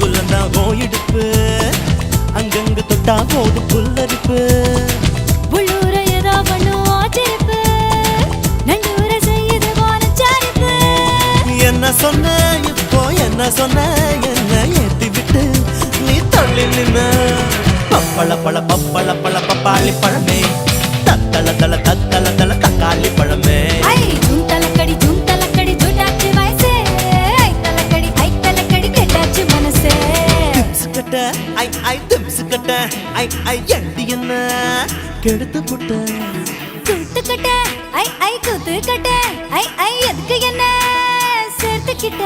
புல்லந்தா ஓயிடுப்பு அங்கங்க தொட்டா போது புல்லரிப்பு உள்ளூர ஏதோ பண்ணும் ஆச்சரிப்பு நண்டூர செய்யுது வானச்சாரிப்பு என்ன சொன்ன இப்போ என்ன சொன்ன என்ன ஏத்தி விட்டு நீ தள்ளி நின்ன பப்பள பழ பப்பள பழ பப்பாளி பழமே தத்தள தள தக்காளி பழமே ஜூன் தலக்கடி ஜூட்டாச்சு வயசே ஐ தலக்கடி கெட்டாச்சு மனசே திம்சுக்கட்ட ஐ திம்சுக்கட்ட ஐ எண்டி என்ன கெடுத்து புட்ட கூத்துக்கட்ட ஐ கூத்துக்கட்ட ஐ எதுக்கு என்ன சேர்த்துக்கிட்ட